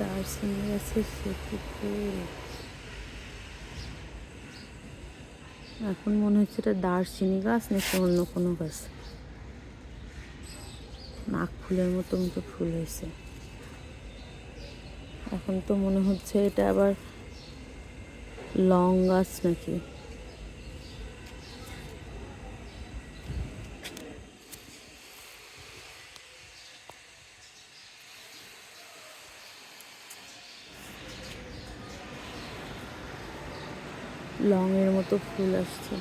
দারচিনি গাছের সেতু ফুল। এখন মনে হচ্ছে এটা দারচিনি গাছ নাকি অন্য কোনো গাছ। নাক ফুলের মতো মতো ফুল হয়েছে। এখন তো মনে হচ্ছে এটা আবার লং গাছ নাকি। লং এর মতো ফুল আসছে।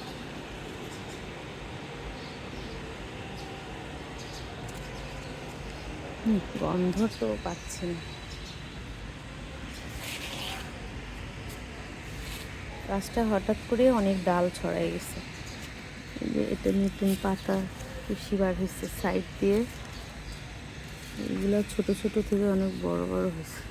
গন্ধ তো পাচ্ছি না। গাছটা হঠাৎ করে অনেক ডাল ছড়াই গেছে। এই যে এটা নতুন পাতা কুশি বার হয়েছে সাইড দিয়ে। এগুলো ছোট ছোট থেকে অনেক বড় বড় হয়েছে।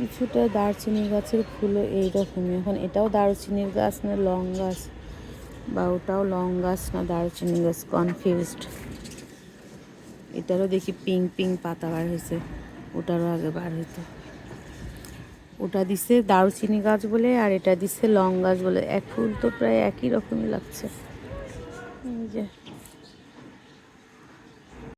কিছুটা দারচিনি গাছের ফুলও এইরকমই। এখন এটাও দারচিনির গাছ না লং গাছ, বা ওটাও লং গাছ না দারচিনি গাছ, কনফিউজড। এটারও দেখি পিঙ্ক পিঙ্ক পাতা বার হয়েছে, ওটারও আগে বার হইতো। ওটা দিছে দারুচিনি গাছ বলে, আর এটা দিছে লং গাছ বলে। এক ফুল তো প্রায় একই রকমই লাগছে। এই যে